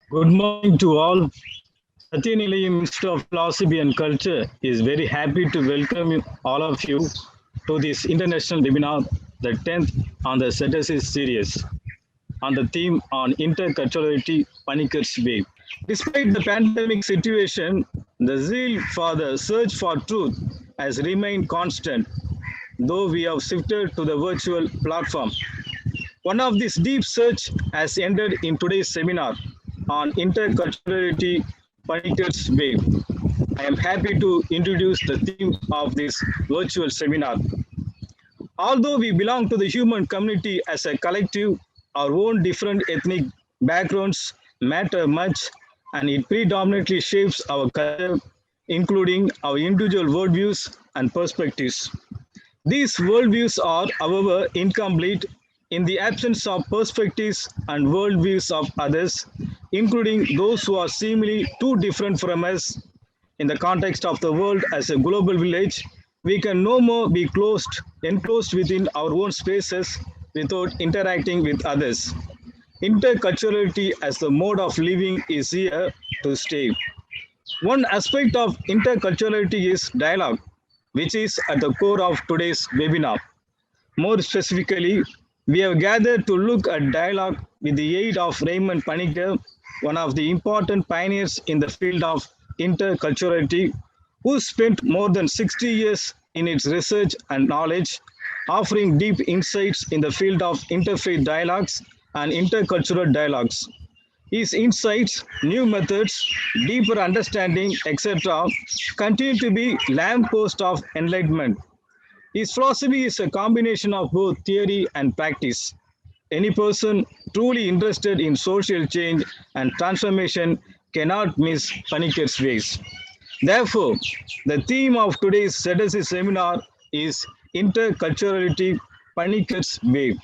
Good morning to all. Satyanilaya Institute of Philosophy and Culture is very happy to welcome all of you to this international webinar, the 10th on the Synthesis series, on the theme on interculturality, Panikkad's Way. Despite the pandemic situation, the zeal for the search for truth has remained constant, though we have shifted to the virtual platform. One of this deep search has ended in today's seminar on interculturality, Panik's Way. I am happy to introduce the theme of this virtual seminar. Although we belong to the human community as a collective, our own different ethnic backgrounds matter much and it predominantly shapes our culture, including our individual worldviews and perspectives. These worldviews are, however, incomplete in the absence of perspectives and worldviews of others, including those who are seemingly too different from us. In the context of the world as a global village, we can no more be enclosed within our own spaces without interacting with others. Interculturality as the mode of living is here to stay. One aspect of interculturality is dialogue, which is at the core of today's webinar. More specifically, we have gathered to look at dialogue with the aid of Raymond Panikkar, one of the important pioneers in the field of interculturality, who spent more than 60 years in its research and knowledge, offering deep insights in the field of interfaith dialogues and intercultural dialogues. His insights, new methods, deeper understanding, etc., continue to be lamppost of enlightenment. His philosophy is a combination of both theory and practice. Any person truly interested in social change and transformation cannot miss Panikkar's ways. Therefore, the theme of today's ZSC seminar is Interculturality Panikkar's Way.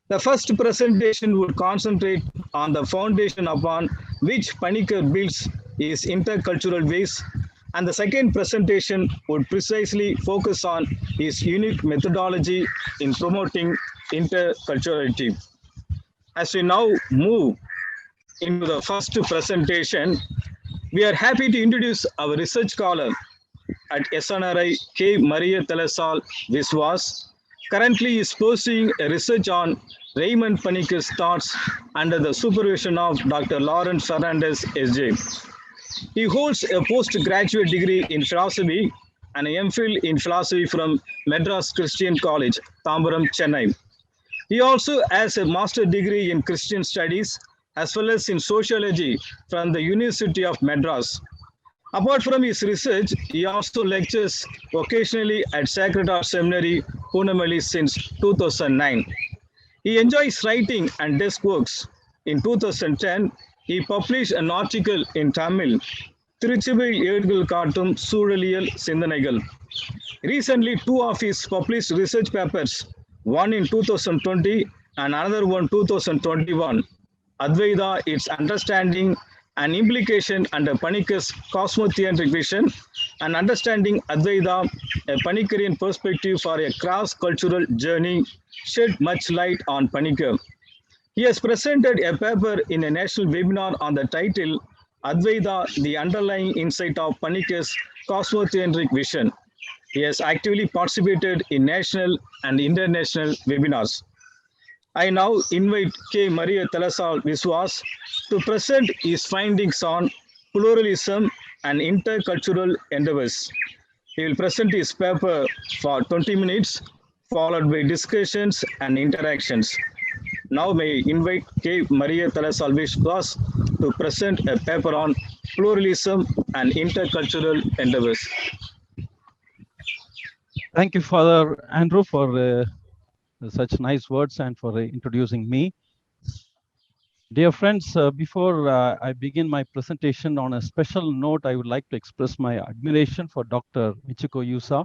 The first presentation would concentrate on the foundation upon which Panikkar builds his intercultural ways, and the second presentation would precisely focus on his unique methodology in promoting interculturality. As we now move into the first presentation, we are happy to introduce our research scholar at SNRI, K. Maria Telasal Viswas. Currently is pursuing a research on Raymond Panikkar's thoughts under the supervision of Dr. Lawrence Fernandez, SJ. He holds a postgraduate degree in philosophy and an MPhil in philosophy from Madras Christian College, Tambaram, Chennai. He also has a master's degree in Christian studies as well as in sociology from the University of Madras. Apart from his research, he also lectures occasionally at Sacred Heart Seminary, Pune since 2009. He enjoys writing and desk works. In 2010, he published an article in Tamil, Tiruchivai Edgal Katum Suraliyal Sindhanegal. Recently, two of his published research papers, one in 2020 and another one 2021, Advaita, its understanding and implication under Panikkar's cosmotheantric vision, and understanding Advaita, a Panikkarian perspective for a cross-cultural journey, shed much light on Panikkar. He has presented a paper in a national webinar on the title Advaita, the underlying insight of Panikkar's cosmotheantric vision. He has actively participated in national and international webinars. I now invite K. Maria Telasal Viswas to present his findings on pluralism and intercultural endeavors. He will present his paper for 20 minutes, followed by discussions and interactions. Now may I invite K. Maria Telasal Viswas to present a paper on pluralism and intercultural endeavors. Thank you, Father Andrew, for such nice words and for introducing me. Dear friends, before I begin my presentation, on a special note, I would like to express my admiration for Dr. Michiko Yusa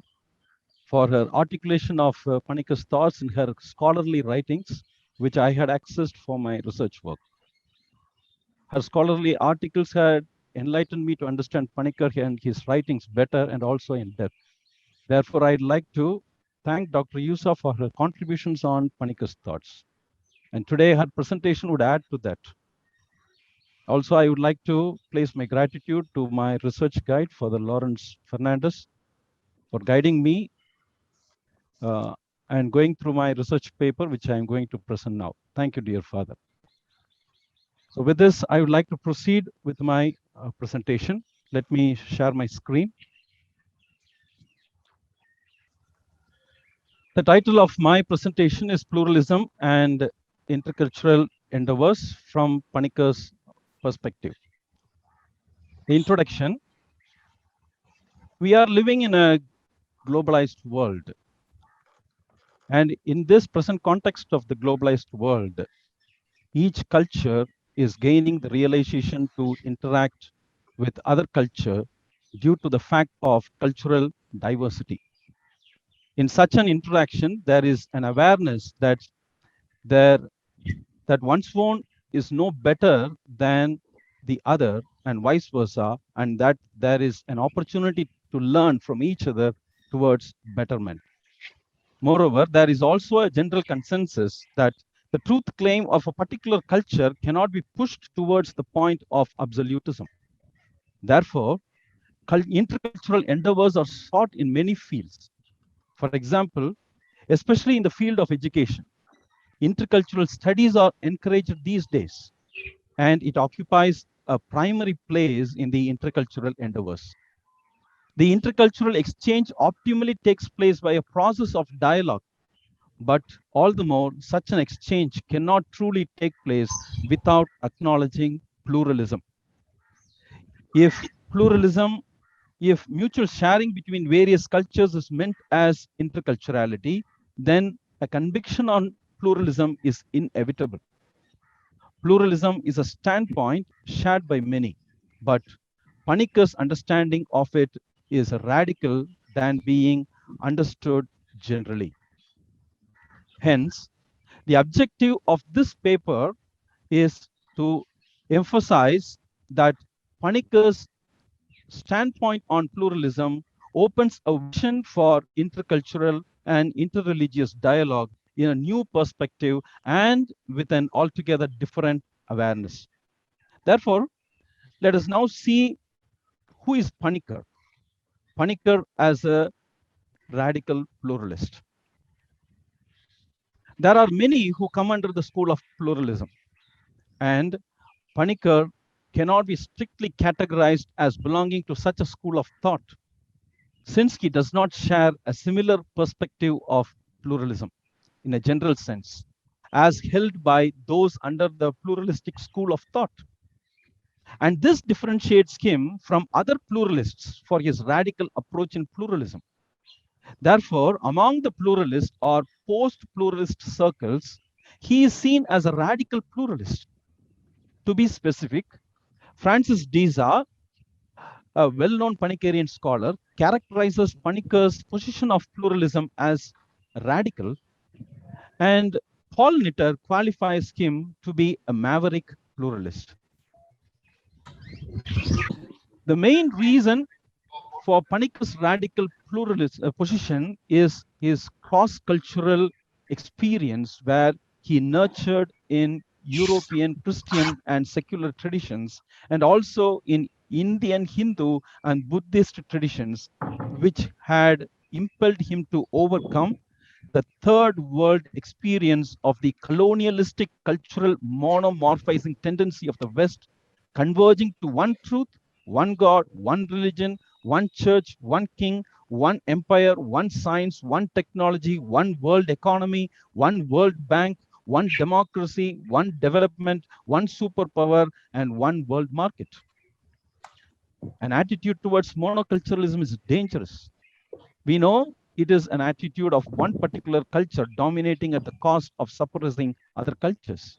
for her articulation of Panikkar's thoughts in her scholarly writings, which I had accessed for my research work. Her scholarly articles had enlightened me to understand Panikkar and his writings better and also in depth. Therefore, I'd like to thank Dr. Yusa for her contributions on Panikkar's thoughts. And today her presentation would add to that. Also, I would like to place my gratitude to my research guide, Father Lawrence Fernandez, for guiding me and going through my research paper, which I am going to present now. Thank you, dear Father. So with this, I would like to proceed with my presentation. Let me share my screen. The title of my presentation is Pluralism and Intercultural Endeavors from Panikkar's Perspective. The introduction. We are living in a globalized world. And in this present context of the globalized world, each culture is gaining the realization to interact with other culture due to the fact of cultural diversity. In such an interaction, there is an awareness that one's own is no better than the other and vice versa, and that there is an opportunity to learn from each other towards betterment. Moreover, there is also a general consensus that the truth claim of a particular culture cannot be pushed towards the point of absolutism. Therefore, intercultural endeavors are sought in many fields. For example, especially in the field of education, intercultural studies are encouraged these days, and it occupies a primary place in the intercultural endeavors. The intercultural exchange optimally takes place by a process of dialogue, but all the more, such an exchange cannot truly take place without acknowledging pluralism. If mutual sharing between various cultures is meant as interculturality, then a conviction on pluralism is inevitable. Pluralism is a standpoint shared by many, but Panikkar's understanding of it is radical than being understood generally. Hence, the objective of this paper is to emphasize that Panikkar's standpoint on pluralism opens a vision for intercultural and interreligious dialogue in a new perspective and with an altogether different awareness. Therefore, let us now see who is Panikkar. Panikkar as a radical pluralist. There are many who come under the school of pluralism, and Panikkar cannot be strictly categorized as belonging to such a school of thought, since he does not share a similar perspective of pluralism in a general sense, as held by those under the pluralistic school of thought. And this differentiates him from other pluralists for his radical approach in pluralism. Therefore, among the pluralist or post-pluralist circles, he is seen as a radical pluralist. To be specific, Francis Deza, a well-known Panikkarian scholar, characterizes Panikkar's position of pluralism as radical, and Paul Nitter qualifies him to be a maverick pluralist. The main reason for Panikkar's radical pluralist position is his cross-cultural experience, where he nurtured in European Christian and secular traditions, and also in Indian Hindu and Buddhist traditions, which had impelled him to overcome the third world experience of the colonialistic cultural monomorphizing tendency of the West, converging to one truth, one God, one religion, one church, one king, one empire, one science, one technology, one world economy, one world bank, one democracy, one development, one superpower, and one world market. An attitude towards monoculturalism is dangerous. We know it is an attitude of one particular culture dominating at the cost of suppressing other cultures.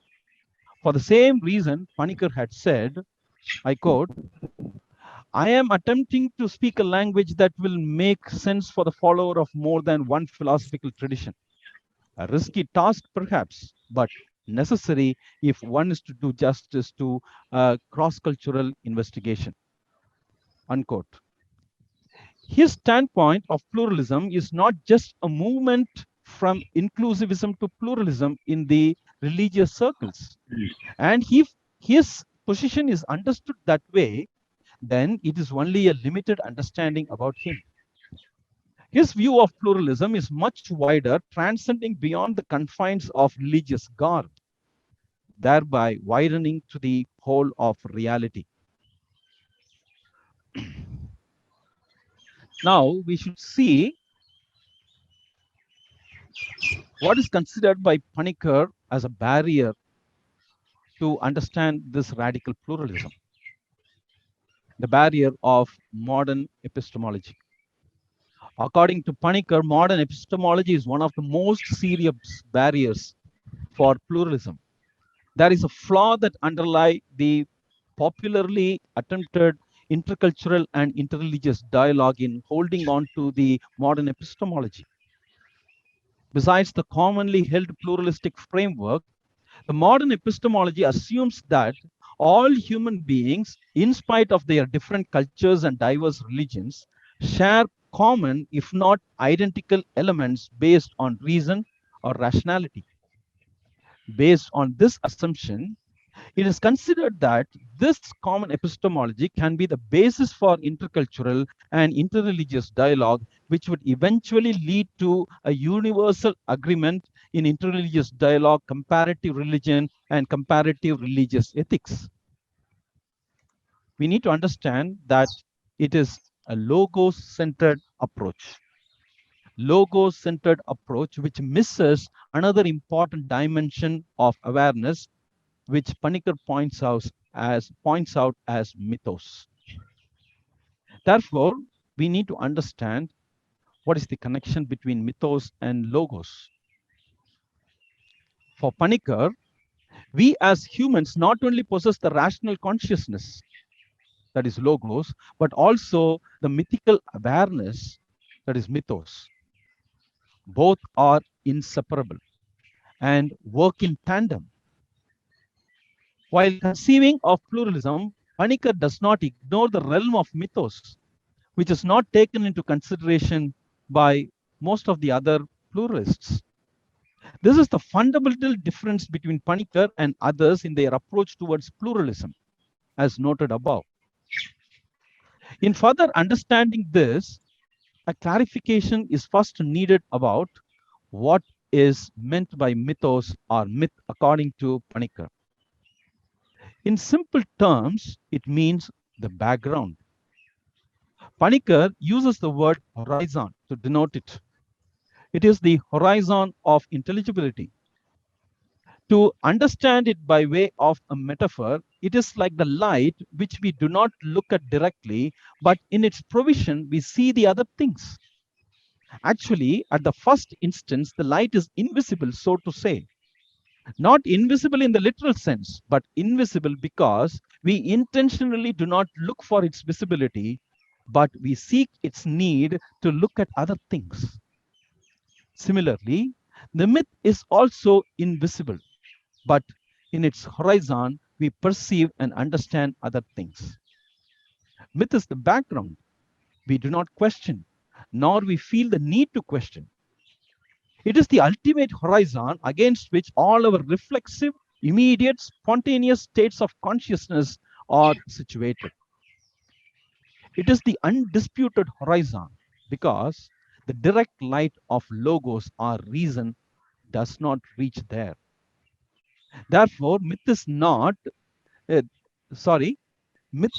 For the same reason, Panikkar had said, I quote, I am attempting to speak a language that will make sense for the follower of more than one philosophical tradition. A risky task, perhaps, but necessary if one is to do justice to cross-cultural investigation. Unquote. His standpoint of pluralism is not just a movement from inclusivism to pluralism in the religious circles. And his position is understood that way, then it is only a limited understanding about him. His view of pluralism is much wider, transcending beyond the confines of religious garb, thereby widening to the whole of reality. Now we should see what is considered by Panikkar as a barrier to understand this radical pluralism, the barrier of modern epistemology. According to Panikkar, modern epistemology is one of the most serious barriers for pluralism. There is a flaw that underlies the popularly attempted intercultural and interreligious dialogue in holding on to the modern epistemology. Besides the commonly held pluralistic framework, the modern epistemology assumes that all human beings, in spite of their different cultures and diverse religions, share common, if not identical, elements based on reason or rationality. Based on this assumption, it is considered that this common epistemology can be the basis for intercultural and interreligious dialogue, which would eventually lead to a universal agreement in interreligious dialogue, comparative religion, and comparative religious ethics. We need to understand that it is a logos-centered approach. Logos-centered approach, which misses another important dimension of awareness, which Panikkar points out as mythos. Therefore, we need to understand what is the connection between mythos and logos. For Panikkar, we as humans not only possess the rational consciousness, that is logos, but also the mythical awareness, that is mythos. Both are inseparable and work in tandem. While conceiving of pluralism, Panikkar does not ignore the realm of mythos, which is not taken into consideration by most of the other pluralists. This is the fundamental difference between Panikkar and others in their approach towards pluralism, as noted above. In further understanding this, a clarification is first needed about what is meant by mythos or myth according to Panikkar. In simple terms, it means the background. Panikkar uses the word horizon to denote it. It is the horizon of intelligibility. To understand it by way of a metaphor, it is like the light which we do not look at directly, but in its provision, we see the other things. Actually, at the first instance, the light is invisible, so to say. Not invisible in the literal sense, but invisible because we intentionally do not look for its visibility, but we seek its need to look at other things. Similarly, the myth is also invisible, but in its horizon, we perceive and understand other things. Myth is the background. We do not question, nor we feel the need to question. It is the ultimate horizon against which all our reflexive, immediate, spontaneous states of consciousness are situated. It is the undisputed horizon because the direct light of logos or reason does not reach there. Therefore, myth is not, myth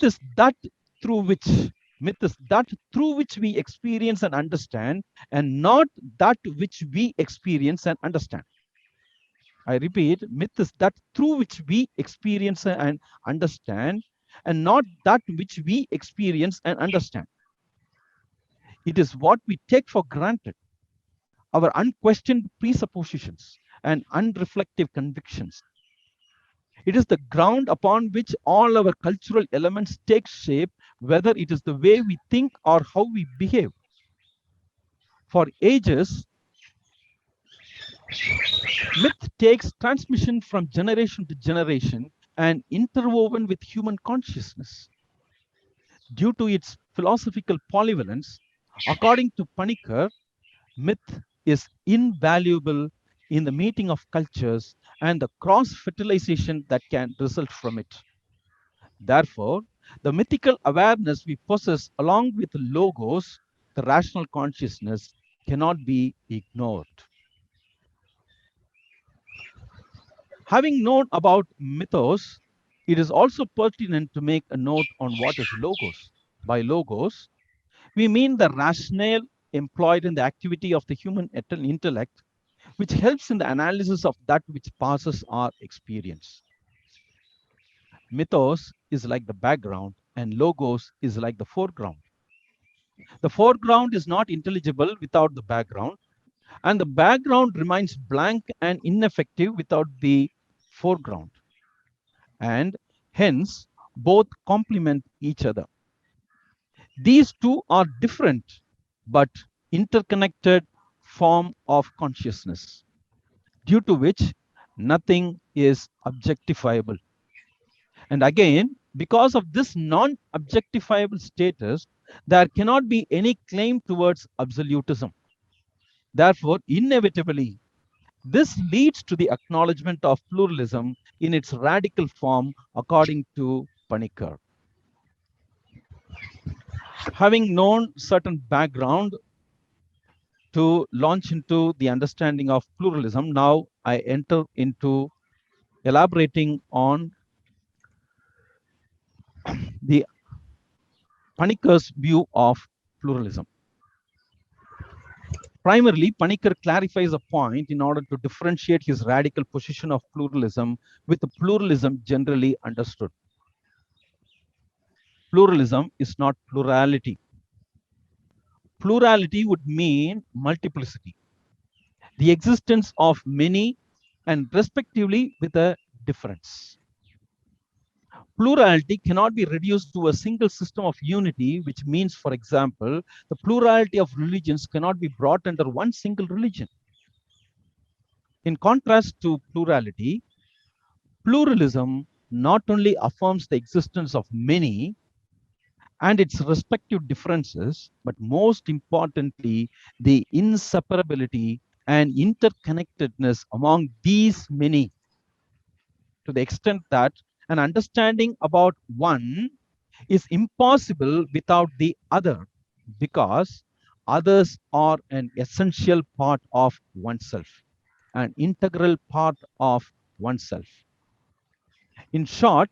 is that through which we experience and understand, and not that which we experience and understand. I repeat, myth is that through which we experience and understand, and not that which we experience and understand. It is what we take for granted, our unquestioned presuppositions and unreflective convictions. It is the ground upon which all our cultural elements take shape, whether it is the way we think or how we behave. For ages, myth takes transmission from generation to generation and interwoven with human consciousness. Due to its philosophical polyvalence, according to Panikkar, myth is invaluable in the meeting of cultures and the cross-fertilization that can result from it. Therefore, the mythical awareness we possess along with logos, the rational consciousness, cannot be ignored. Having known about mythos, it is also pertinent to make a note on what is logos. By logos, we mean the rationale employed in the activity of the human intellect, which helps in the analysis of that which passes our experience. Mythos is like the background, and logos is like the foreground. The foreground is not intelligible without the background, and the background remains blank and ineffective without the foreground. And hence, both complement each other. These two are different but interconnected form of consciousness, due to which nothing is objectifiable. And again, because of this non-objectifiable status, there cannot be any claim towards absolutism. Therefore, inevitably, this leads to the acknowledgement of pluralism in its radical form, according to Panikkar. Having known certain background to launch into the understanding of pluralism, now I enter into elaborating on the Panikkar's view of pluralism. Primarily, Panikkar clarifies a point in order to differentiate his radical position of pluralism with the pluralism generally understood. Pluralism is not plurality. Plurality would mean multiplicity, the existence of many and respectively with a difference. Plurality cannot be reduced to a single system of unity, which means, for example, the plurality of religions cannot be brought under one single religion. In contrast to plurality, pluralism not only affirms the existence of many and its respective differences, but most importantly, the inseparability and interconnectedness among these many, to the extent that an understanding about one is impossible without the other, because others are an essential part of oneself, an integral part of oneself. In short,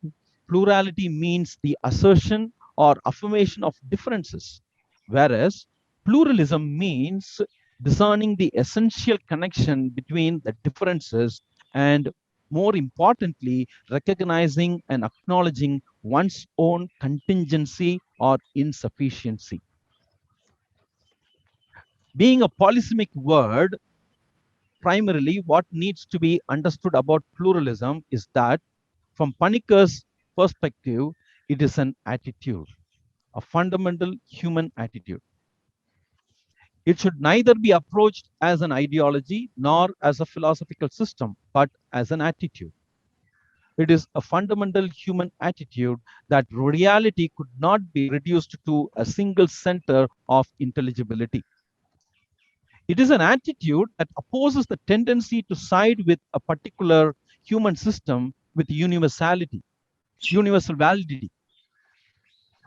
plurality means the assertion or affirmation of differences, whereas pluralism means discerning the essential connection between the differences and, more importantly, recognizing and acknowledging one's own contingency or insufficiency. Being a polysemic word, primarily what needs to be understood about pluralism is that, from Panikkar's perspective, it is an attitude, a fundamental human attitude. It should neither be approached as an ideology nor as a philosophical system, but as an attitude. It is a fundamental human attitude that reality could not be reduced to a single center of intelligibility. It is an attitude that opposes the tendency to side with a particular human system with universality, universal validity.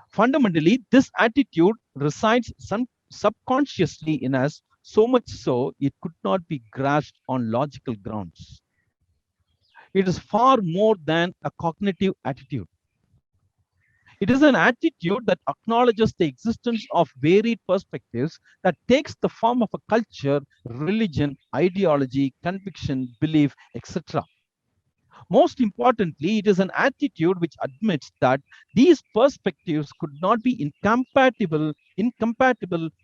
Fundamentally, this attitude resides subconsciously in us, so much so it could not be grasped on logical grounds. It is far more than a cognitive attitude. It is an attitude that acknowledges the existence of varied perspectives, that takes the form of a culture, religion, ideology, conviction, belief, etc. Most importantly, it is an attitude which admits that these perspectives could not be incompatible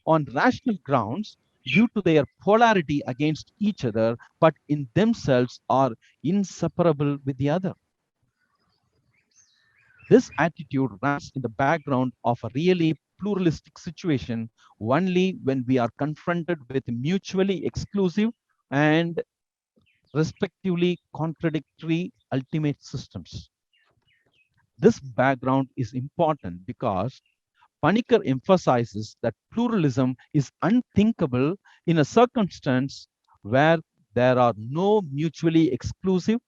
on rational grounds due to their polarity against each other, but in themselves are inseparable with the other. This attitude runs in the background of a really pluralistic situation only when we are confronted with mutually exclusive and respectively contradictory ultimate systems. This background is important because Panikkar emphasizes that pluralism is unthinkable in a circumstance where there are no mutually exclusive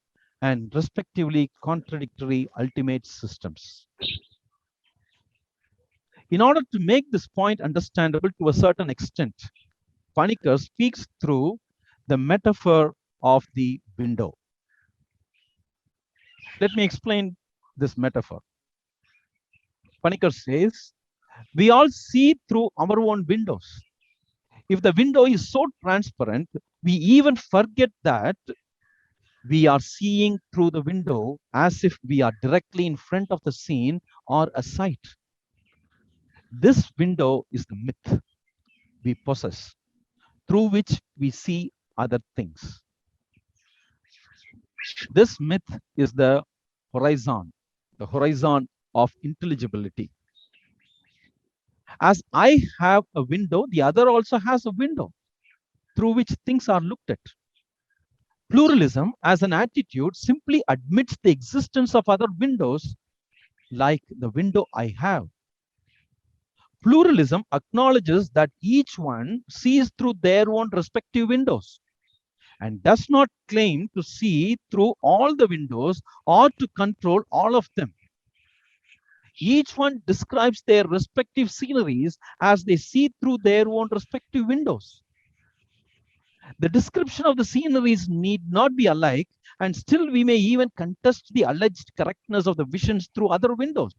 and respectively contradictory ultimate systems. In order to make this point understandable to a certain extent, Panikkar speaks through the metaphor of the window. Let me explain this metaphor. Panikkar says, we all see through our own windows. If the window is so transparent, we even forget that we are seeing through the window as if we are directly in front of the scene or a sight. This window is the myth we possess, through which we see other things. This myth is the horizon of intelligibility. As I have a window, the other also has a window through which things are looked at. Pluralism as an attitude simply admits the existence of other windows like the window I have. Pluralism acknowledges that each one sees through their own respective windows and does not claim to see through all the windows or to control all of them. Each one describes their respective sceneries as they see through their own respective windows. The description of the sceneries need not be alike, and still we may even contest the alleged correctness of the visions through other windows.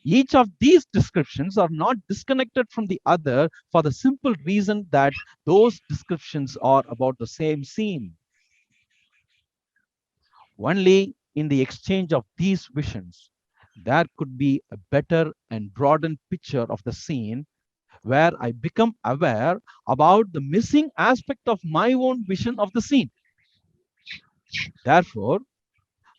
Each of these descriptions are not disconnected from the other for the simple reason that those descriptions are about the same scene. Only in the exchange of these visions, there could be a better and broadened picture of the scene where I become aware about the missing aspect of my own vision of the scene. Therefore,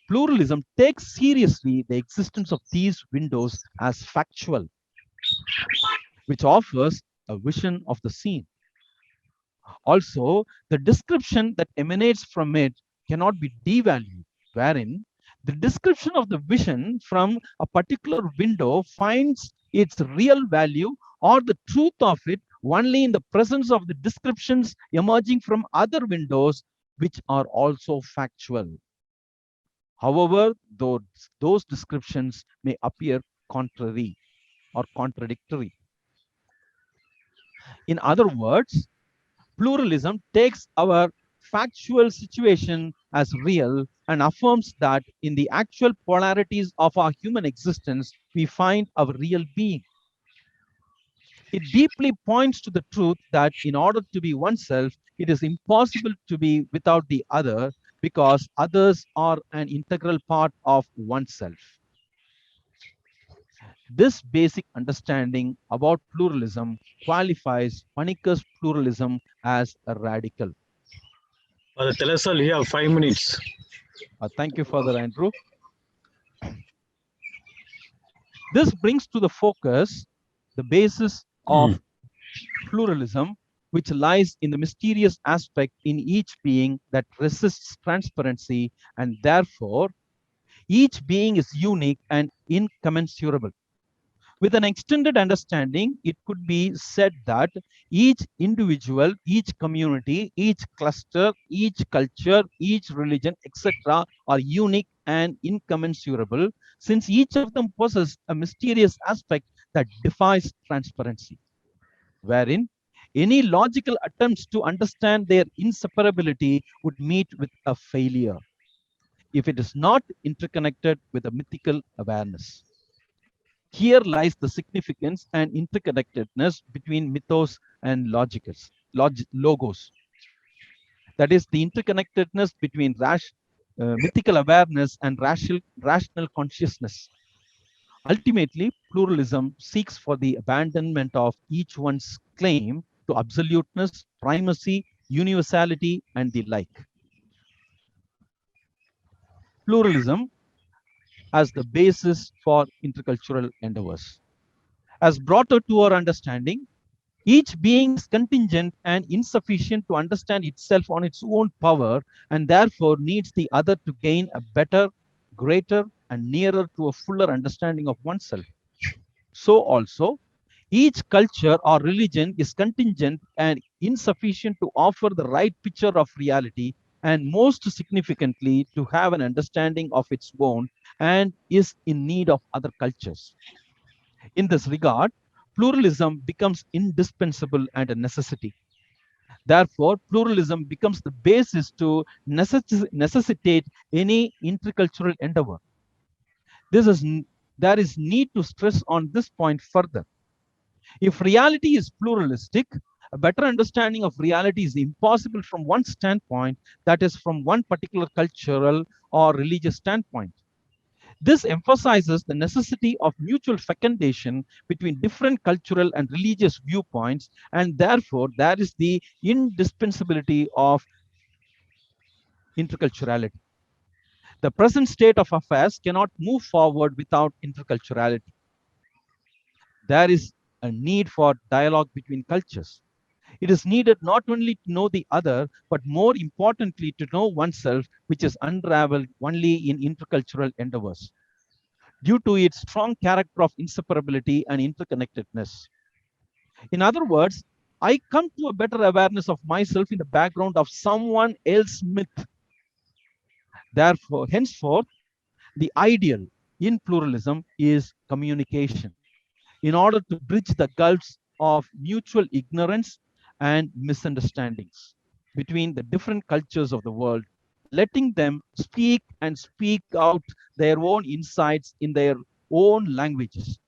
pluralism takes seriously the existence of these windows as factual, which offers a vision of the scene. Also, the description that emanates from it cannot be devalued, wherein the description of the vision from a particular window finds its real value or the truth of it only in the presence of the descriptions emerging from other windows, which are also factual. However, those descriptions may appear contrary or contradictory. In other words, pluralism takes our factual situation as real and affirms that in the actual polarities of our human existence, we find our real being. It deeply points to the truth that in order to be oneself, it is impossible to be without the other because others are an integral part of oneself. This basic understanding about pluralism qualifies Panikkar's pluralism as a radical. Father Telasal, you have 5 minutes. Thank you, Father Andrew. This brings to the focus the basis of pluralism, which lies in the mysterious aspect in each being that resists transparency, and therefore each being is unique and incommensurable. With an extended understanding, it could be said that each individual, each community, each cluster, each culture, each religion, etc., are unique and incommensurable, since each of them possesses a mysterious aspect that defies transparency, wherein any logical attempts to understand their inseparability would meet with a failure if it is not interconnected with a mythical awareness. Here lies the significance and interconnectedness between mythos and logos. That is the interconnectedness between mythical awareness and rational consciousness. Ultimately, pluralism seeks for the abandonment of each one's claim to absoluteness, primacy, universality, and the like. Pluralism as the basis for intercultural endeavors. As brought to our understanding, each being is contingent and insufficient to understand itself on its own power, and therefore needs the other to gain a better, greater, and nearer to a fuller understanding of oneself. So also, each culture or religion is contingent and insufficient to offer the right picture of reality, and most significantly, to have an understanding of its own, and is in need of other cultures. In this regard, pluralism becomes indispensable and a necessity. Therefore, pluralism becomes the basis to necessitate any intercultural endeavor. This is there is need to stress on this point further. If reality is pluralistic, a better understanding of reality is impossible from one standpoint, that is, from one particular cultural or religious standpoint. This emphasizes the necessity of mutual fecundation between different cultural and religious viewpoints, and therefore there is the indispensability of interculturality. The present state of affairs cannot move forward without interculturality. There is a need for dialogue between cultures. It is needed not only to know the other, but more importantly, to know oneself, which is unraveled only in intercultural endeavors, due to its strong character of inseparability and interconnectedness. In other words, I come to a better awareness of myself in the background of someone else's myth. Therefore, henceforth, the ideal in pluralism is communication, in order to bridge the gulfs of mutual ignorance and misunderstandings between the different cultures of the world, letting them speak and speak out their own insights in their own languages.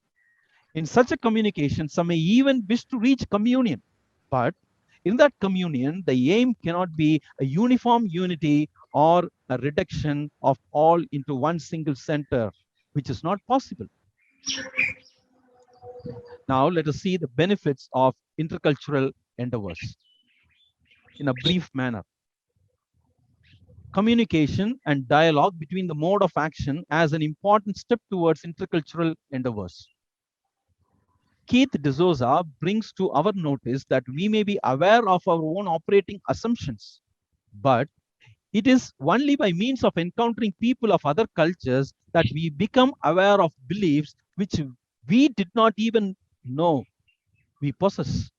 In such a communication, some may even wish to reach communion, but in that communion, the aim cannot be a uniform unity or a reduction of all into one single center, which is not possible. Now, let us see the benefits of intercultural endeavors in a brief manner. Communication and dialogue between the mode of action as an important step towards intercultural endeavors. Keith D'Souza brings to our notice that we may be aware of our own operating assumptions, but it is only by means of encountering people of other cultures that we become aware of beliefs which we did not even know we possess.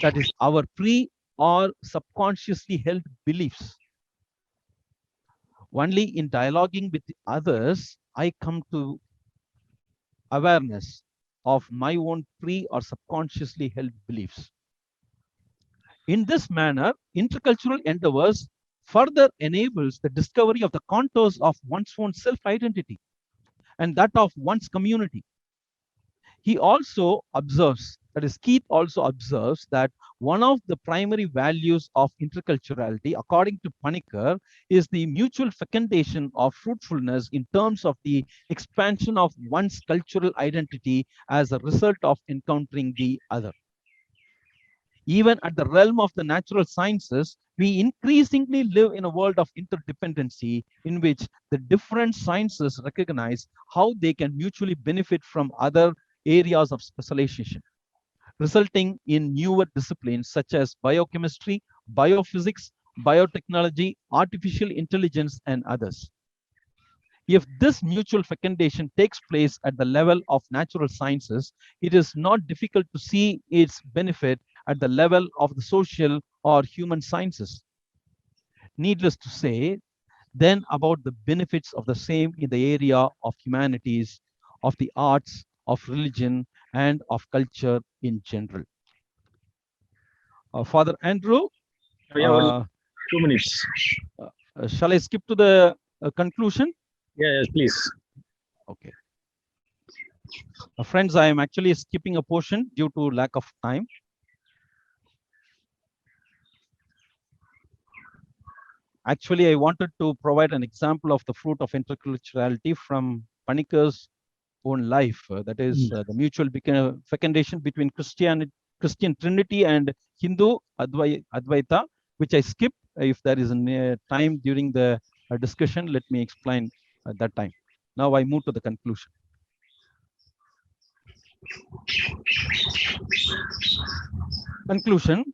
That is our pre or subconsciously held beliefs. Only in dialoguing with others, I come to awareness of my own pre or subconsciously held beliefs. In this manner, intercultural endeavors further enables the discovery of the contours of one's own self-identity and that of one's community. He also observes, that is, Keith also observes that one of the primary values of interculturality, according to Panikkar, is the mutual fecundation of fruitfulness in terms of the expansion of one's cultural identity as a result of encountering the other. Even at the realm of the natural sciences, we increasingly live in a world of interdependency in which the different sciences recognize how they can mutually benefit from other areas of specialization, resulting in newer disciplines such as biochemistry, biophysics, biotechnology, artificial intelligence, and others. If this mutual fecundation takes place at the level of natural sciences, it is not difficult to see its benefit at the level of the social or human sciences. Needless to say, then about the benefits of the same in the area of humanities, of the arts, of religion, and of culture in general. Father Andrew, Yeah, 2 minutes. shall I skip to the conclusion? Yeah, yes, please. Okay. Friends, I am actually skipping a portion due to lack of time. Actually, I wanted to provide an example of the fruit of interculturality from Panikkar's own life. That is the mutual fecundation between Christian Trinity and Hindu Advaita, which I skipped. If there is a time during the discussion, let me explain at that time. Now I move to the conclusion. Conclusion.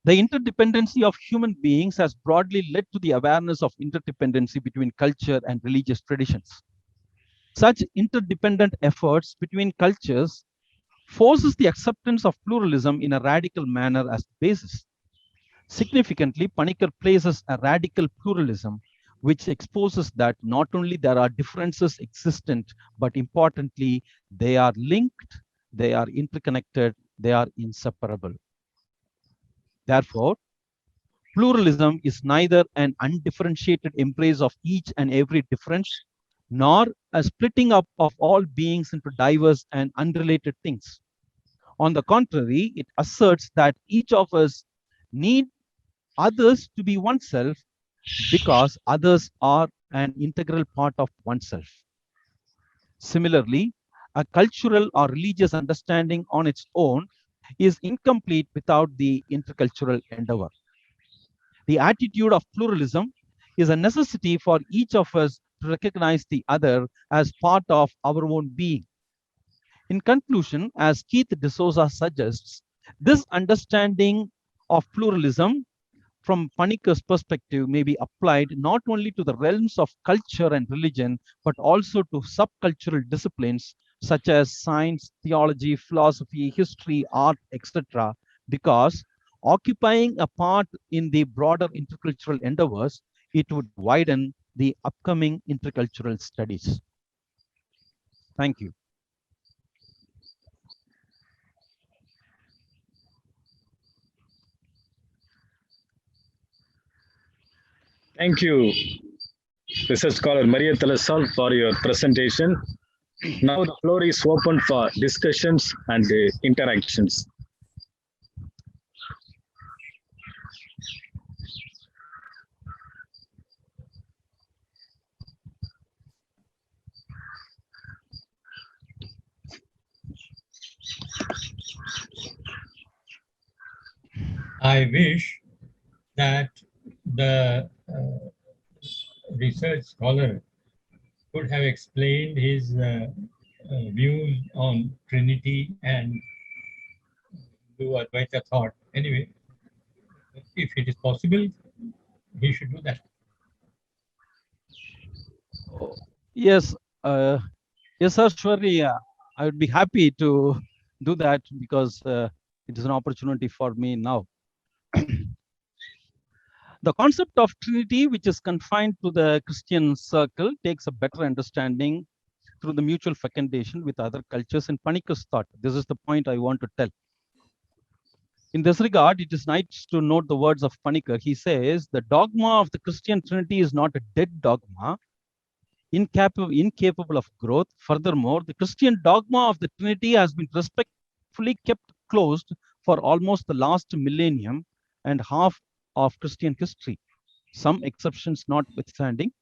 The interdependency of human beings has broadly led to the awareness of interdependency between culture and religious traditions. Such interdependent efforts between cultures forces the acceptance of pluralism in a radical manner as the basis. Significantly, Panikkar places a radical pluralism, which exposes that not only there are differences existent, but importantly, they are linked, they are interconnected, they are inseparable. Therefore, pluralism is neither an undifferentiated embrace of each and every difference, nor a splitting up of all beings into diverse and unrelated things. On the contrary, it asserts that each of us need others to be oneself because others are an integral part of oneself. Similarly, a cultural or religious understanding on its own is incomplete without the intercultural endeavor. The attitude of pluralism is a necessity for each of us to recognize the other as part of our own being. In conclusion, as Keith D'Souza suggests, this understanding of pluralism from Panikkar's perspective may be applied not only to the realms of culture and religion, but also to subcultural disciplines such as science, theology, philosophy, history, art, etc., because occupying a part in the broader intercultural endeavors, it would widen the upcoming intercultural studies. Thank you. Thank you, research scholar Maria Talasal, for your presentation. Now the floor is open for discussions and interactions. I wish that the research scholar could have explained his views on Trinity and do Advaita thought. Anyway, if it is possible, he should do that. Yes, yes, sir, surely I would be happy to do that because it is an opportunity for me now. The concept of Trinity, which is confined to the Christian circle, takes a better understanding through the mutual fecundation with other cultures in Panikkar's thought. This is the point I want to tell. In this regard, it is nice to note the words of Panikkar. He says, the dogma of the Christian Trinity is not a dead dogma, incapable of growth. Furthermore, the Christian dogma of the Trinity has been respectfully kept closed for almost the last millennium and half of Christian history, some exceptions notwithstanding.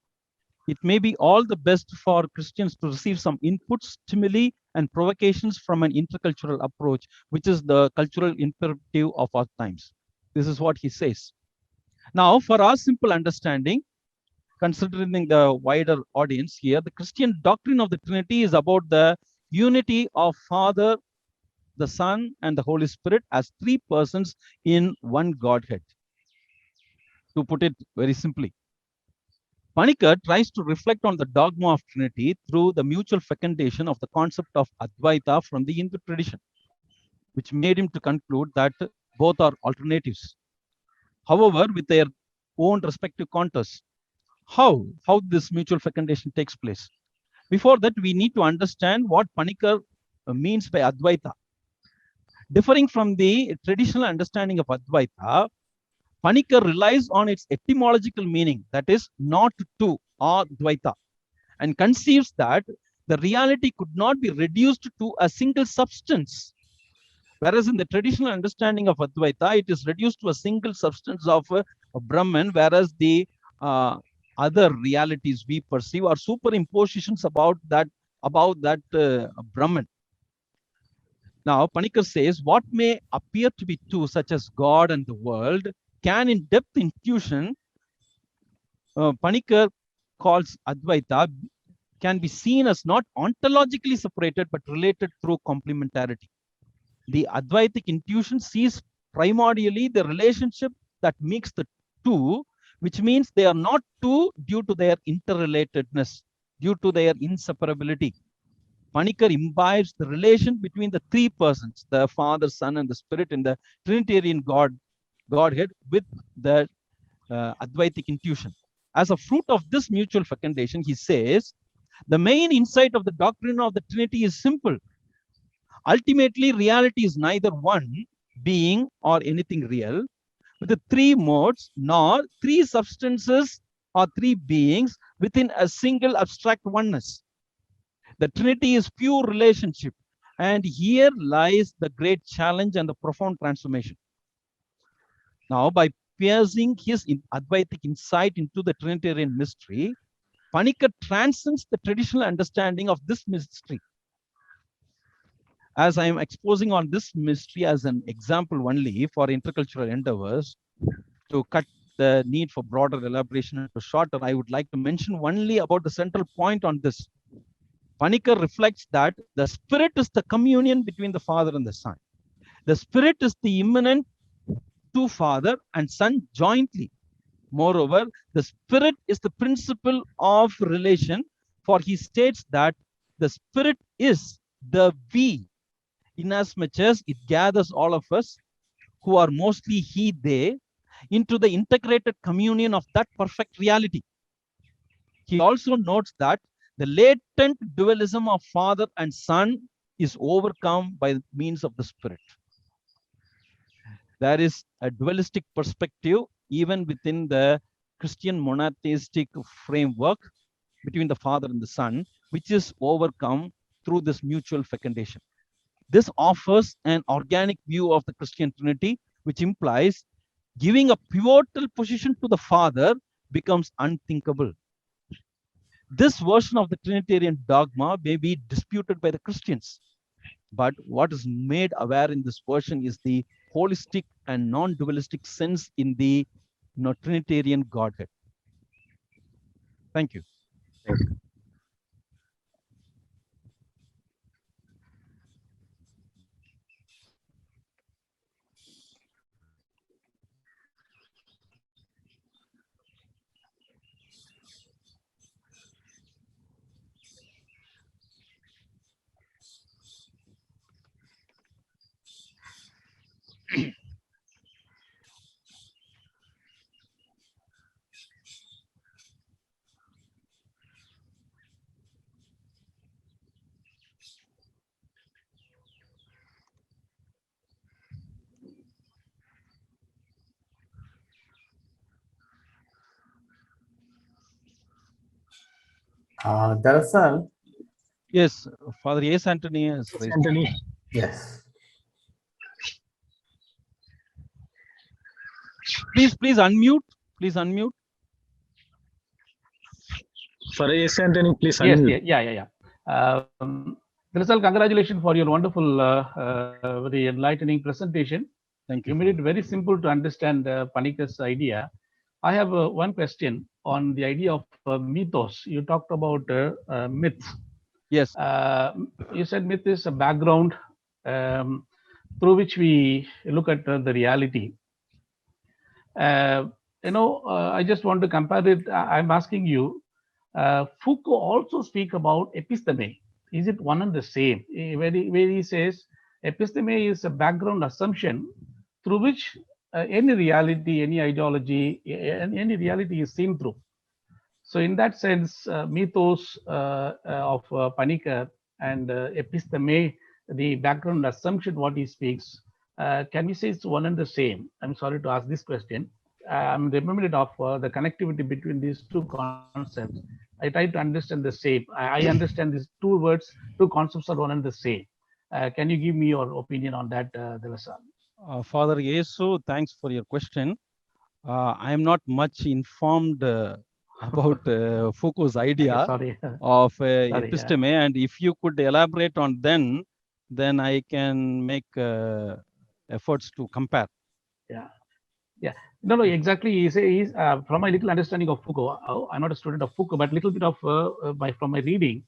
It may be all the best for Christians to receive some inputs, stimuli, and provocations from an intercultural approach, which is the cultural imperative of our times. This is what he says. Now, for our simple understanding, considering the wider audience here, the Christian doctrine of the Trinity is about the unity of Father, the Son, and the Holy Spirit as three persons in one Godhead. To put it very simply, Panikkar tries to reflect on the dogma of Trinity through the mutual fecundation of the concept of Advaita from the Hindu tradition, which made him to conclude that both are alternatives. However, with their own respective contours. How this mutual fecundation takes place. Before that, we need to understand what Panikkar means by Advaita. Differing from the traditional understanding of Advaita, Panikkar relies on its etymological meaning, that is, not to, Advaita, and conceives that the reality could not be reduced to a single substance. Whereas in the traditional understanding of Advaita, it is reduced to a single substance of Brahman, whereas the other realities we perceive are superimpositions about that Brahman. Now, Panikkar says, what may appear to be two, such as God and the world, can in depth intuition, Panikkar calls Advaita, can be seen as not ontologically separated, but related through complementarity. The Advaitic intuition sees primordially the relationship that makes the two, which means they are not two due to their interrelatedness, due to their inseparability. Panikkar imbibes the relation between the three persons, the Father, Son, and the Spirit in the Trinitarian Godhead with the Advaitic intuition. As a fruit of this mutual fecundation, he says, the main insight of the doctrine of the Trinity is simple. Ultimately, reality is neither one being or anything real with the three modes, nor three substances or three beings within a single abstract oneness. The Trinity is pure relationship, and here lies the great challenge and the profound transformation. Now, by piercing his Advaitic insight into the Trinitarian mystery, Panikkar transcends the traditional understanding of this mystery. As I am exposing on this mystery as an example only for intercultural endeavors, to cut the need for broader elaboration into shorter, I would like to mention only about the central point on this. Panikkar reflects that the Spirit is the communion between the Father and the Son. The Spirit is the immanent to Father and Son jointly. Moreover, the Spirit is the principle of relation, for he states that the Spirit is the we, inasmuch as it gathers all of us, who are mostly he, they, into the integrated communion of that perfect reality. He also notes that the latent dualism of Father and Son is overcome by means of the Spirit. There is a dualistic perspective even within the Christian monotheistic framework between the Father and the Son, which is overcome through this mutual fecundation. This offers an organic view of the Christian Trinity, which implies giving a pivotal position to the Father becomes unthinkable. This version of the Trinitarian dogma may be disputed by the Christians, but what is made aware in this version is the holistic and non-dualistic sense in the Trinitarian Godhead. Thank you. Darasal. Yes, Father Yes Anthony has raised. Anthony. Yes. Please unmute. Please unmute. For yes, Anthony, please Yes, unmute. yeah. Darasal, congratulations for your wonderful, very enlightening presentation. Thank You you. made it very simple to understand Panikkar's idea. I have one question on the idea of mythos. You talked about myth. Yes. You said myth is a background through which we look at the reality. I just want to compare it. I'm asking you, Foucault also speak about episteme. Is it one and the same? Where he says episteme is a background assumption through which any reality, any ideology, any reality is seen through. So in that sense, mythos of Panikkar and episteme, the background assumption what he speaks, can we say it's one and the same? I'm sorry to ask this question. I'm reminded of the connectivity between these two concepts. I try to understand the same. I understand these two words, two concepts are one and the same. Can you give me your opinion on that, Darasal? Father Yesu, thanks for your question. I am not much informed about Foucault's idea Sorry. of Sorry, episteme, and if you could elaborate on then I can make efforts to compare. Yeah. No, exactly. He's from my little understanding of Foucault. I'm not a student of Foucault, but little bit of from my reading,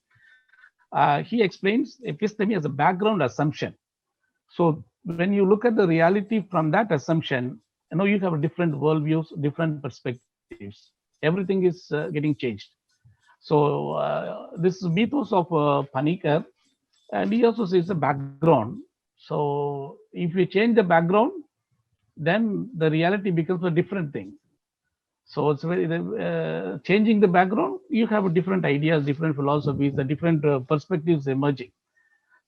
he explains episteme as a background assumption. So when you look at the reality from that assumption, you have different worldviews, different perspectives. Everything is getting changed. So this mythos of Panikkar, and he also says the background. So if we change the background, then the reality becomes a different thing. So it's very changing the background. You have different ideas, different philosophies, the different perspectives emerging.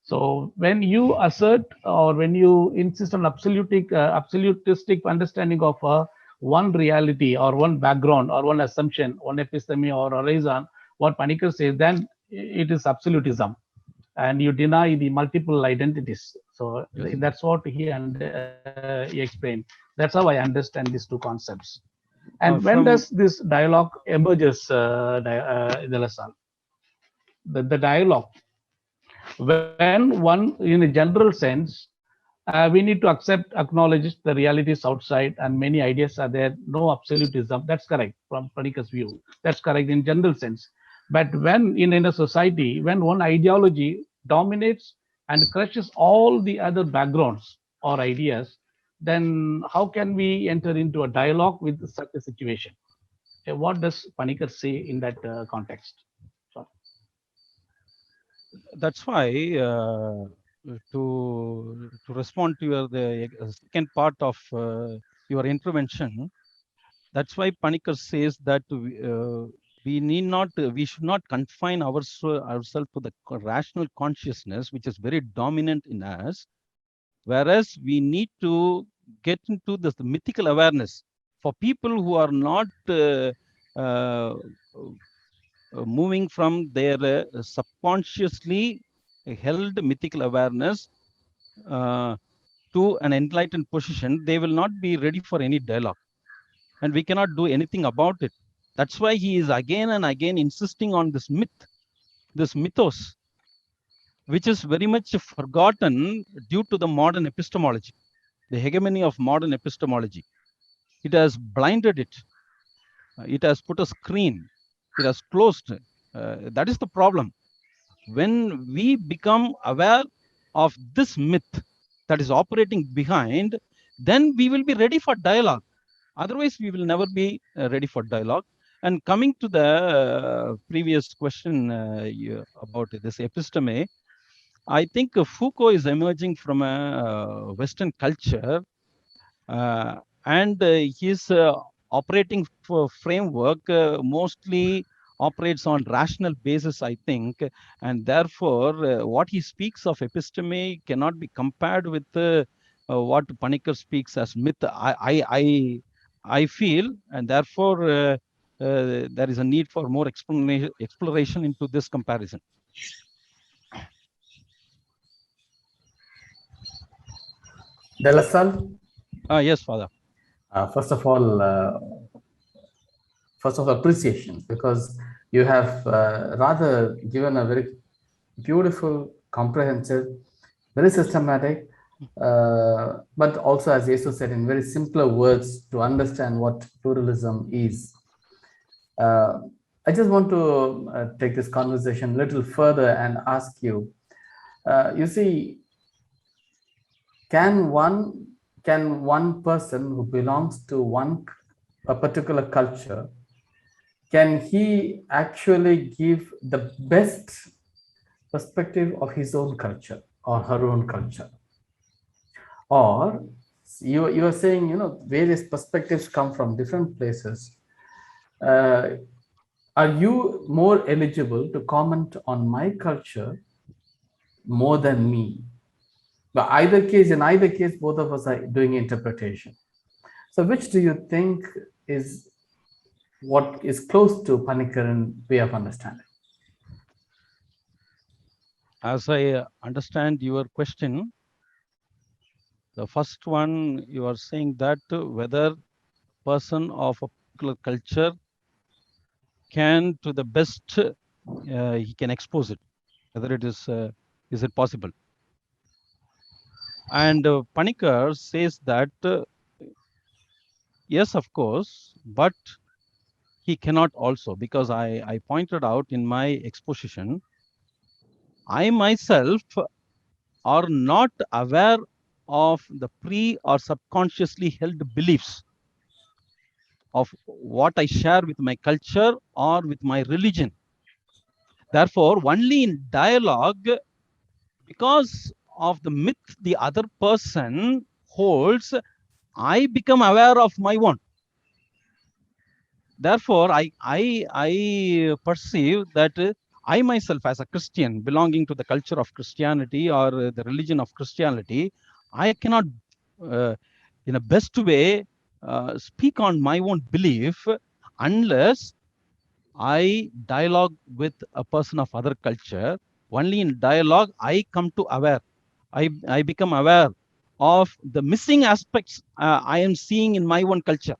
So when you assert or when you insist on absolutistic understanding of one reality or one background or one assumption, one episteme or horizon, what Panikkar says, then it is absolutism, and you deny the multiple identities. So Yes. that's what he explained. That's how I understand these two concepts. And when does this dialogue emerges, Dalasal? The dialogue, when one, in a general sense, we need to accept, acknowledge the realities outside, and many ideas are there. No absolutism. That's correct from Panikkar's view. That's correct in general sense. But when in a society, when one ideology dominates and crushes all the other backgrounds or ideas, then how can we enter into a dialogue with such a situation? What does Panikkar say in that context? Sorry. That's why to respond to your the second part of your intervention, that's why Panikkar says that we should not confine ourselves to the rational consciousness, which is very dominant in us, whereas we need to get into this mythical awareness for people who are not moving from their subconsciously held mythical awareness to an enlightened position. They will not be ready for any dialogue, and we cannot do anything about it. That's why he is again and again insisting on this myth, this mythos, which is very much forgotten due to the modern epistemology, the hegemony of modern epistemology. It has blinded it. It has put a screen. It has closed. That is the problem. When we become aware of this myth that is operating behind, then we will be ready for dialogue. Otherwise, we will never be ready for dialogue. And coming to the previous question about this episteme, I think Foucault is emerging from a Western culture, and his operating framework mostly operates on rational basis, I think, and therefore what he speaks of episteme cannot be compared with what Panikkar speaks as myth. I feel, and therefore there is a need for more exploration into this comparison. Dalasal? Yes, Father. First of all, appreciation, because you have rather given a very beautiful, comprehensive, very systematic, but also, as Jesus said, in very simpler words to understand what pluralism is. I just want to take this conversation a little further and ask you, you see, can one person who belongs to a particular culture, can he actually give the best perspective of his own culture or her own culture? Or you are saying, you know, various perspectives come from different places. Are you more eligible to comment on my culture more than me? But in either case, both of us are doing interpretation. So which do you think is what is close to Panikkaran way of understanding? As I understand your question, the first one, you are saying that whether person of a particular culture can, to the best, he can expose it, whether it is it possible? And Panikkar says that yes, of course, but he cannot also, because I pointed out in my exposition, I myself are not aware of the pre or subconsciously held beliefs of what I share with my culture or with my religion. Therefore, only in dialogue, because of the myth the other person holds, I become aware of my own. therefore, I perceive that I myself, as a Christian belonging to the culture of Christianity or the religion of Christianity, I cannot, in a best way, speak on my own belief unless I dialogue with a person of other culture. Only in dialogue I come to aware. I become aware of the missing aspects I am seeing in my own culture,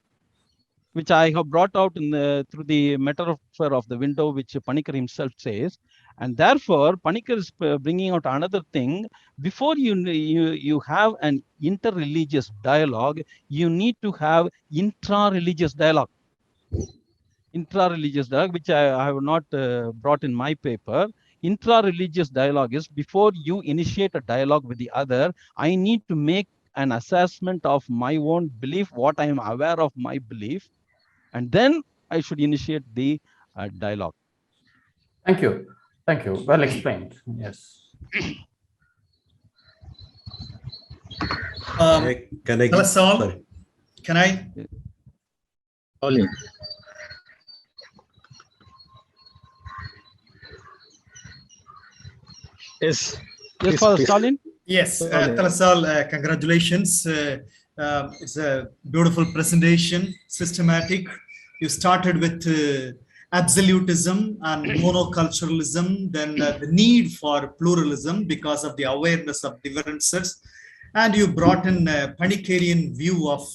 which I have brought out in through the metaphor of the window, which Panikkar himself says. And therefore, Panikkar is bringing out another thing. Before you have an inter-religious dialogue, you need to have intra-religious dialogue. Intra-religious dialogue, which I have not brought in my paper. Intra-religious dialogue is before you initiate a dialogue with the other, I need to make an assessment of my own belief, what I am aware of my belief, and then I should initiate the dialogue. Thank you. Thank you. Well explained. Yes. Can I Hello, Saul. sorry. Can I? Pauline. Yes. Yes, Please, Father please. Stalin. Yes, Okay. Talasal, congratulations. It's a beautiful presentation, systematic. You started with absolutism and monoculturalism, then the need for pluralism because of the awareness of differences. And you brought in a Panikkarian view of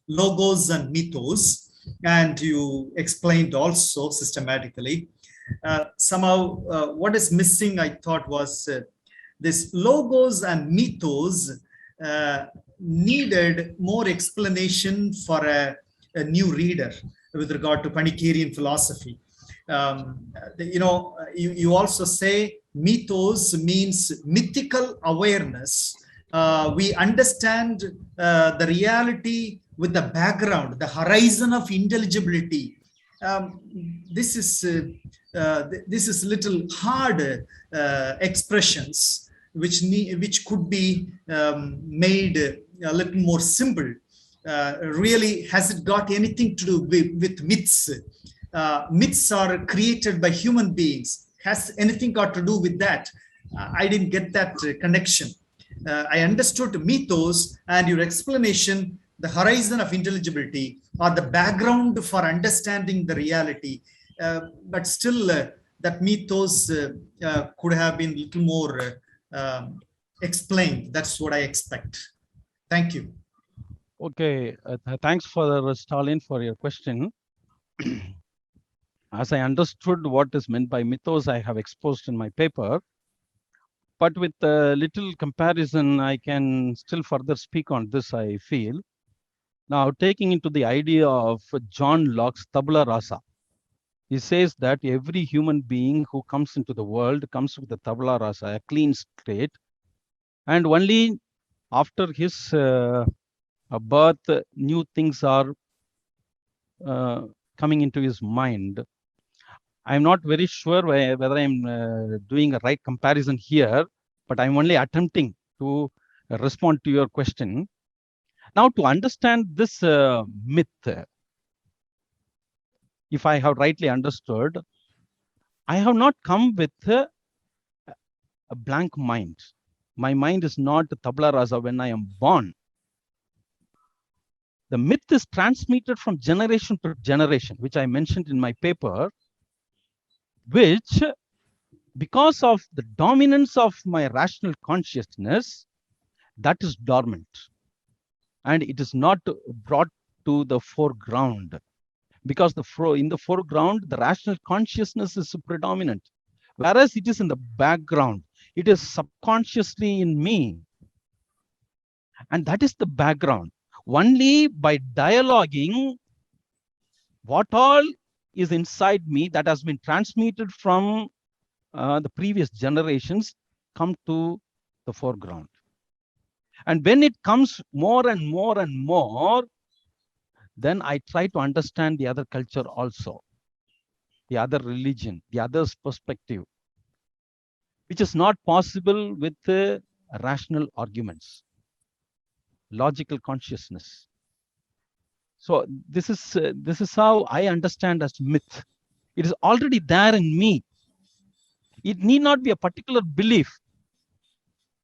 logos and mythos, and you explained also systematically. Somehow, what is missing, I thought, was this logos and mythos needed more explanation for a new reader with regard to Panikkarian philosophy. You also say mythos means mythical awareness. We understand the reality with the background, the horizon of intelligibility. This is little hard expressions which could be made a little more simple. Really, has it got anything to do with myths? Myths are created by human beings. Has anything got to do with that? I didn't get that connection. I understood mythos and your explanation, the horizon of intelligibility or the background for understanding the reality. But still, that mythos could have been a little more explained. That's what I expect. Thank you. Okay, thanks for Stalin for your question. As I understood what is meant by mythos, I have exposed in my paper. But with a little comparison, I can still further speak on this, I feel. Now, taking into the idea of John Locke's tabula rasa, he says that every human being who comes into the world comes with a tabula rasa, a clean slate, and only after his birth, new things are coming into his mind. I'm not very sure whether I'm doing a right comparison here, but I'm only attempting to respond to your question. Now, to understand this myth, if I have rightly understood, I have not come with a blank mind. My mind is not tabula rasa when I am born. The myth is transmitted from generation to generation, which I mentioned in my paper, which, because of the dominance of my rational consciousness, that is dormant. And it is not brought to the foreground. Because in the foreground, the rational consciousness is predominant. Whereas it is in the background. It is subconsciously in me. And that is the background. Only by dialoguing what all is inside me that has been transmitted from the previous generations come to the foreground. And when it comes more and more and more, then I try to understand the other culture also, the other religion, the other's perspective, which is not possible with rational arguments, logical consciousness. So this is how I understand as myth. It is already there in me. It need not be a particular belief.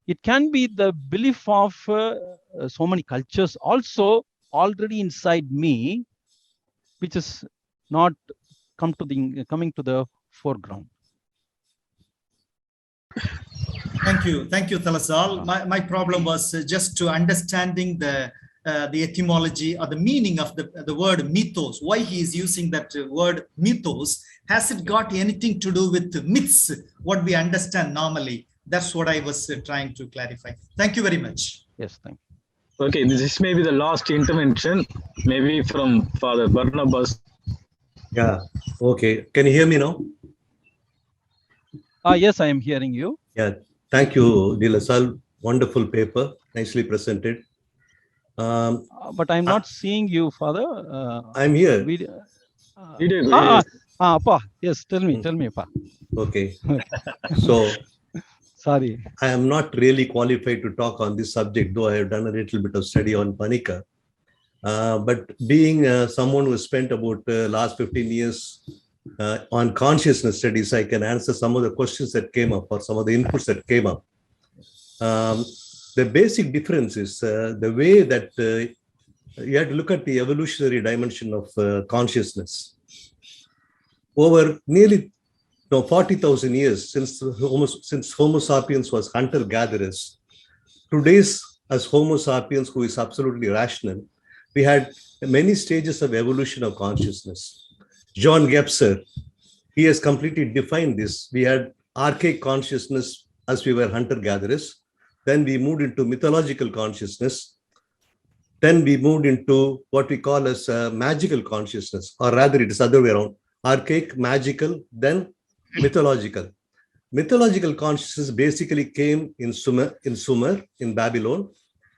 It can be the belief of so many cultures also already inside me, which is not coming to the foreground. Thank you, Thalasal. My problem was just to understanding the etymology or the meaning of the word mythos. Why he is using that word mythos? Has it got anything to do with myths? What we understand normally? That's what I was trying to clarify. Thank you very much. Yes, thank you. Okay, this may be the last intervention, maybe from Father Barnabas. Yeah. Okay. Can you hear me now? Yes, I am hearing you. Yeah. Thank you, De La Salle. Wonderful paper, nicely presented. But I'm not seeing you, Father. I'm here. Appa. Yes, tell me, Appa. Okay. So, sorry. I am not really qualified to talk on this subject, though I have done a little bit of study on Panika. But being someone who spent about last 15 years on consciousness studies, I can answer some of the questions that came up or some of the inputs that came up. The basic difference is the way that you have to look at the evolutionary dimension of consciousness. Over nearly 40,000 years since Homo sapiens was hunter-gatherers, today's as Homo sapiens, who is absolutely rational, we had many stages of evolution of consciousness. John Gebser, he has completely defined this. We had archaic consciousness as we were hunter-gatherers. Then we moved into mythological consciousness. Then we moved into what we call as magical consciousness, or rather it is the other way around. Archaic, magical, then mythological. Mythological consciousness basically came in Sumer, in Babylon,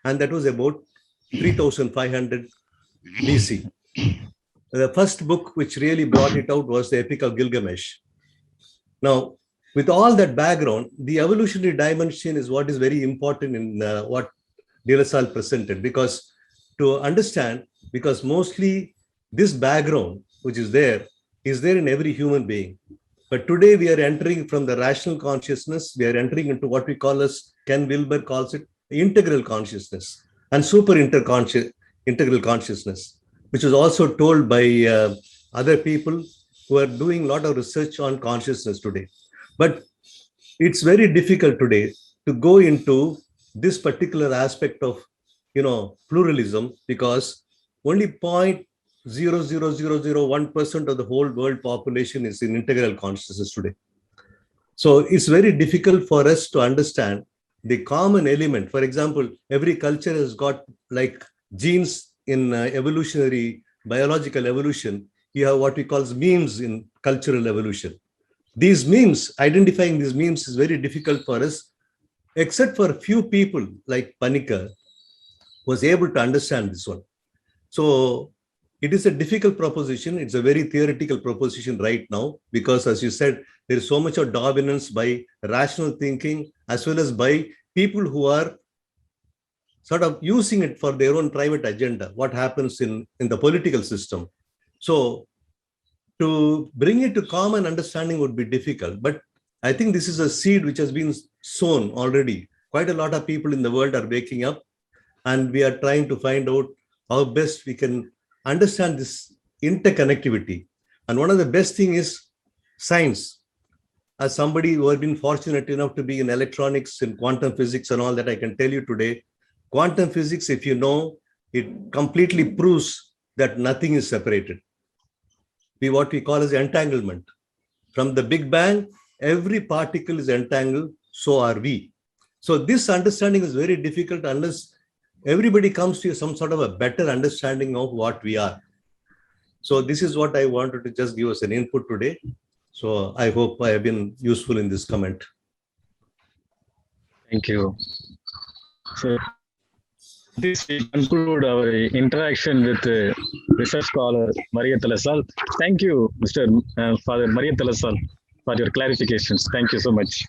and that was about 3500 BC. The first book which really brought it out was the Epic of Gilgamesh. Now, with all that background, the evolutionary dimension is what is very important in what De La Salle presented, because to understand, because mostly this background, which is there in every human being. But today we are entering from the rational consciousness, we are entering into what we call as, Ken Wilber calls it, integral consciousness and integral consciousness, which is also told by other people who are doing a lot of research on consciousness today. But it's very difficult today to go into this particular aspect of, pluralism, because only 0.00001% of the whole world population is in integral consciousness today. So it's very difficult for us to understand the common element. For example, every culture has got like genes in evolutionary, biological evolution. You have what we call memes in cultural evolution. These memes, identifying these memes is very difficult for us, except for a few people like Panika was able to understand this one. So it is a difficult proposition. It's a very theoretical proposition right now, because as you said, there is so much of dominance by rational thinking, as well as by people who are sort of using it for their own private agenda, what happens in the political system. So to bring it to common understanding would be difficult, but I think this is a seed which has been sown already. Quite a lot of people in the world are waking up, and we are trying to find out how best we can understand this interconnectivity. And one of the best thing is science. As somebody who has been fortunate enough to be in electronics and quantum physics and all that, I can tell you today, quantum physics, if you know, it completely proves that nothing is separated. What we call as entanglement. From the Big Bang, every particle is entangled, so are we. So this understanding is very difficult unless everybody comes to some sort of a better understanding of what we are. So this is what I wanted to just give us an input today. So I hope I have been useful in this comment. Thank you. So this will conclude our interaction with research scholar Maria Thalasal. Thank you, Mr. Father Maria Thalasal, for your clarifications. Thank you so much.